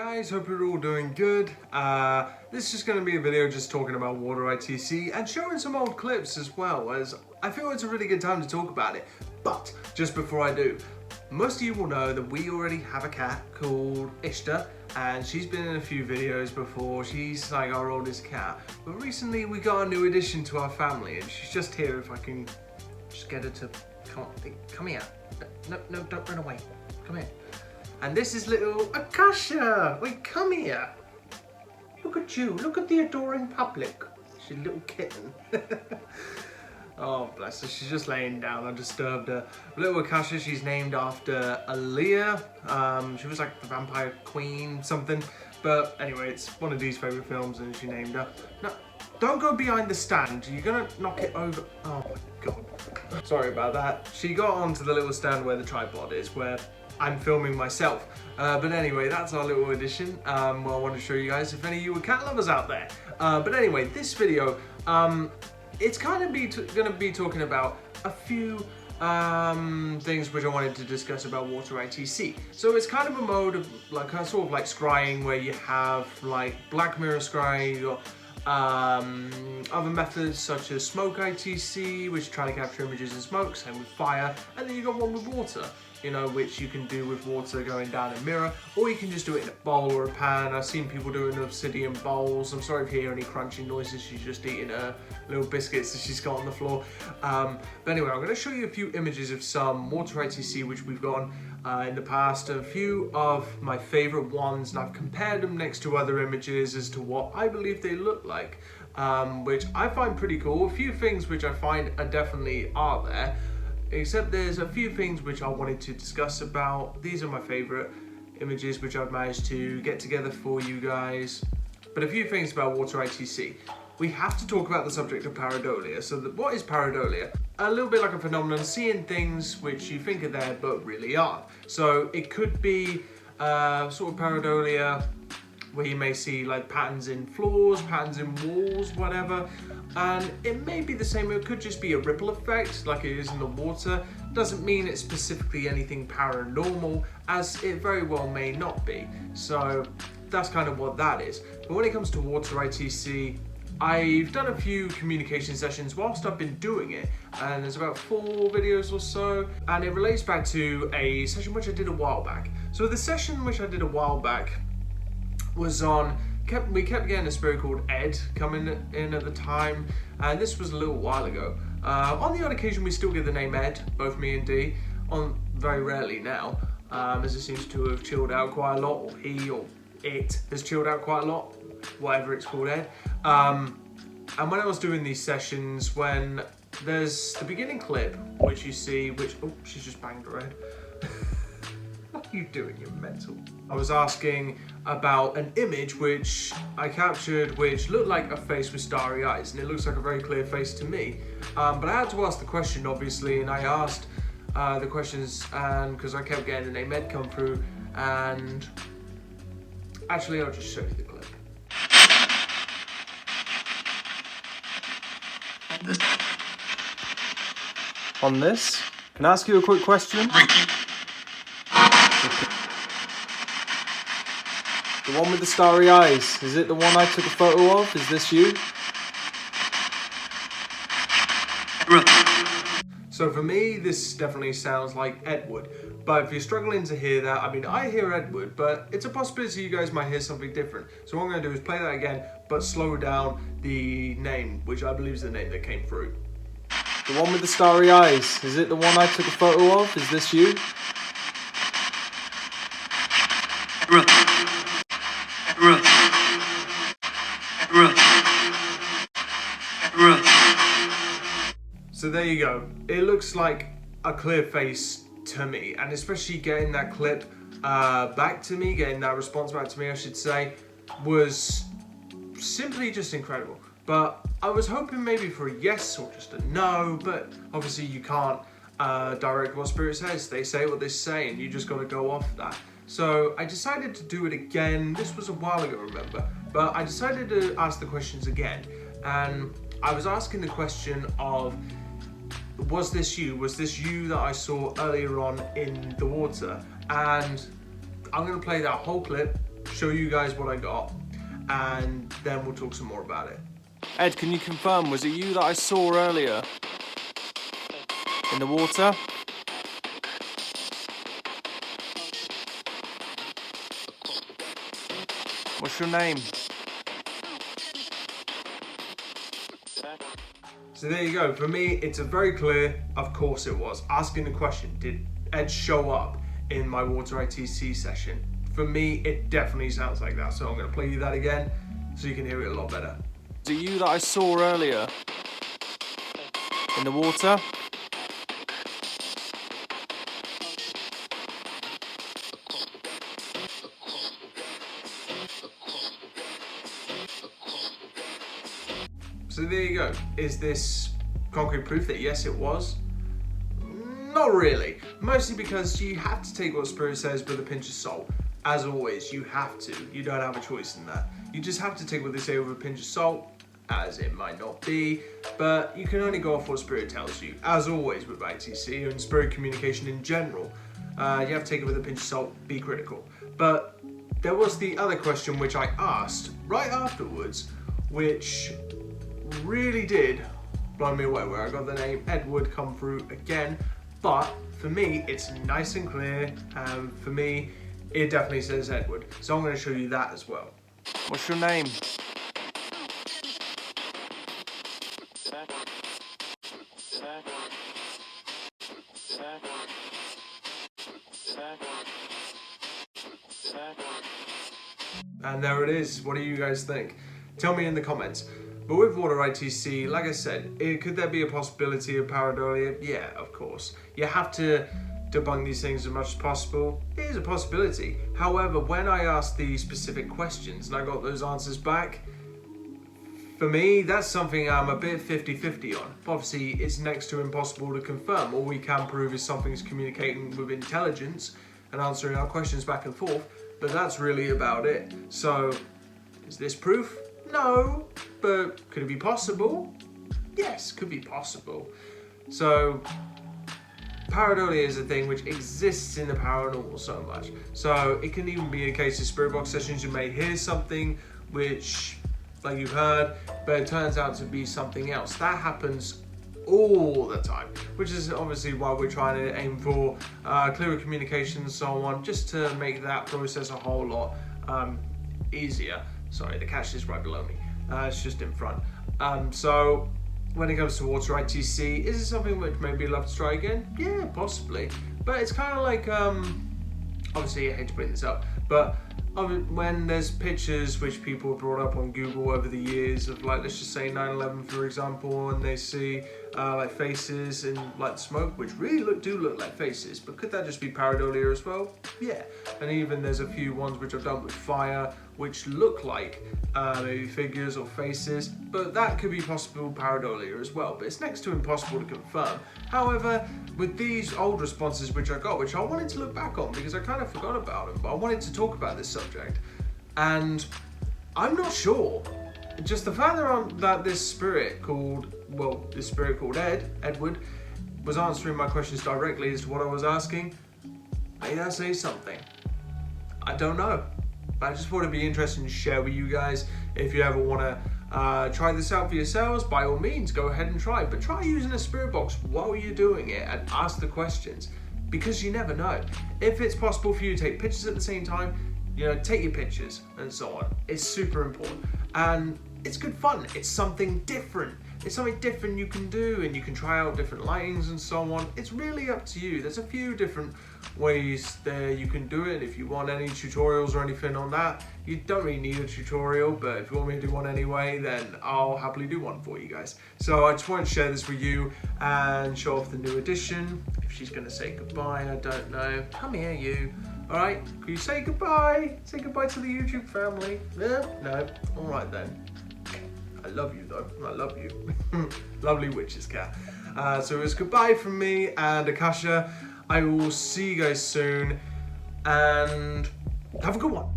guys, hope you're all doing good. This is just going to be a video just talking about water ITC and showing some old clips as well, as I feel it's a really good time to talk about it. But just before I do, most of you will know that we already have a cat called Ishta, and she's been in a few videos before. She's like our oldest cat, but recently we got a new addition to our family, and she's just here. If I can just get her to come here. No, don't run away. Come here. And this is little Akasha. Wait, come here. Look at you. Look at the adoring public. She's a little kitten. Oh, bless her. She's just laying down. I disturbed her. Little Akasha, she's named after Aaliyah. She was like the vampire queen, something. But anyway, it's one of Dee's favourite films, and she named her. No, don't go behind the stand. You're going to knock it over. Oh, my God. Sorry about that. She got onto the little stand where the tripod is, where I'm filming myself. But anyway, that's our little addition. Well, I want to show you guys if any of you are cat lovers out there. But anyway, this video, it's kind of going to be talking about a few things which I wanted to discuss about water ITC. So it's kind of a mode of like sort of like scrying, where you have like Black Mirror scrying, you got other methods such as smoke ITC, which try to capture images in smoke, same with fire, and then you got one with water, you know, which you can do with water going down a mirror, or you can just do it in a bowl or a pan. I've seen people do it in obsidian bowls. I'm sorry if you hear any crunching noises, she's just eating her little biscuits that she's got on the floor. But anyway, I'm going to show you a few images of some water ITC which we've gotten in the past, a few of my favourite ones, and I've compared them next to other images as to what I believe they look like, which I find pretty cool. A few things which I find are definitely are there, except there's a few things which I wanted to discuss about. These are my favourite images which I've managed to get together for you guys. But a few things about water ITC. We have to talk about the subject of pareidolia. So what is pareidolia? A little bit like a phenomenon, seeing things which you think are there but really aren't. So it could be sort of pareidolia where you may see like patterns in floors, patterns in walls, whatever. And it may be the same, it could just be a ripple effect like it is in the water. Doesn't mean it's specifically anything paranormal, as it very well may not be. So that's kind of what that is. But when it comes to water ITC, I've done a few communication sessions whilst I've been doing it, and there's about 4 videos or so, and it relates back to a session which I did a while back. So the session which I did a while back was on, we kept getting a spirit called Ed coming in at the time, and this was a little while ago. On the odd occasion we still get the name Ed, both me and Dee, on very rarely now, as it seems to have chilled out quite a lot, or he or it has chilled out quite a lot, whatever it's called, Ed. And when I was doing these sessions, when there's the beginning clip, which you see, which, oh, she's just banged her head. What are you doing? You're mental. I was asking about an image which I captured, which looked like a face with starry eyes, and it looks like a very clear face to me. But I had to ask the question, obviously, and I asked the questions, and because I kept getting the name Ed come through, and actually, I'll just show you the clip. On this, can I ask you a quick question? The one with the starry eyes, is it the one I took a photo of? Is this you? So for me, this definitely sounds like Edward. But if you're struggling to hear that, I mean, I hear Edward, but it's a possibility you guys might hear something different. So what I'm going to do is play that again, but slow down the name, which I believe is the name that came through. The one with the starry eyes, is it the one I took a photo of? Is this you? So there you go. It looks like a clear face to me, and especially getting that clip back to me, getting that response back to me, I should say, was simply just incredible. But I was hoping maybe for a yes or just a no, but obviously you can't direct what spirit says. They say what they say, and you just got to go off that. So I decided to do it again. This was a while ago, remember, but I decided to ask the questions again, and I was asking the question of, was this you? Was this you that I saw earlier on in the water? And I'm going to play that whole clip show you guys what I got, and then we'll talk some more about it. Ed, can you confirm, was it you that I saw earlier in the water? What's your name? So there you go. For me, it's a very clear, of course it was. Asking the question, did Ed show up in my water ITC session? For me, it definitely sounds like that. So I'm going to play you that again so you can hear it a lot better. Was it you that I saw earlier in the water? So there you go. Is this concrete proof that yes, it was? Not really. Mostly because you have to take what Spirit says with a pinch of salt. As always, you have to. You don't have a choice in that. You just have to take what they say with a pinch of salt, as it might not be, but you can only go off what Spirit tells you. As always with ITC and Spirit communication in general, you have to take it with a pinch of salt, be critical. But there was the other question which I asked right afterwards, which really did blow me away, where I got the name Edward come through again. But for me, it's nice and clear, and for me, it definitely says Edward. So I'm going to show you that as well. What's your name? And there it is. What do you guys think? Tell me in the comments. But with water ITC, like I said, could there be a possibility of pareidolia? Yeah, of course. You have to debunk these things as much as possible. It is a possibility. However, when I asked the specific questions and I got those answers back, for me, that's something I'm a bit 50-50 on. Obviously, it's next to impossible to confirm. All we can prove is something's communicating with intelligence and answering our questions back and forth, but that's really about it. So, is this proof? No, but could it be possible? Yes, could be possible. So, pareidolia is a thing which exists in the paranormal so much. So, it can even be a case of spirit box sessions. You may hear something which, like you've heard, but it turns out to be something else. That happens all the time, which is obviously why we're trying to aim for clearer communication and so on, just to make that process a whole lot easier. Sorry, the cache is right below me. It's just in front. So when it comes to water ITC, is it something which maybe you'd love to try again? Yeah, possibly. But it's kind of like, obviously I hate to bring this up, but when there's pictures which people have brought up on Google over the years of, like, let's just say 9/11 for example, and they see like faces in like smoke, which really do look like faces, but could that just be pareidolia as well? Yeah. And even there's a few ones which I've done with fire which look like maybe figures or faces, but that could be possible pareidolia as well, but it's next to impossible to confirm. However, with these old responses which I got, which I wanted to look back on because I kind of forgot about them, but I wanted to talk about this subject, and I'm not sure. Just the fact that this spirit called Edward, was answering my questions directly as to what I was asking, maybe that says something. I don't know. But I just thought it'd be interesting to share with you guys. If you ever want to try this out for yourselves, by all means, go ahead and try. But try using a spirit box while you're doing it and ask the questions, because you never know. If it's possible for you to take pictures at the same time, you know, take your pictures and so on. It's super important. And it's good fun. It's something different. It's something different you can do, and you can try out different lightings and so on. It's really up to you. There's a few different ways there you can do it. If you want any tutorials or anything on that, you don't really need a tutorial, but if you want me to do one anyway, then I'll happily do one for you guys. So I just wanted to share this with you and show off the new edition. If she's gonna say goodbye, I don't know. Come here, you. All right, can you say goodbye? Say goodbye to the YouTube family. No? All right then. I love you though, I love you. Lovely witch's cat. So it was goodbye from me and Akasha. I will see you guys soon, and have a good one.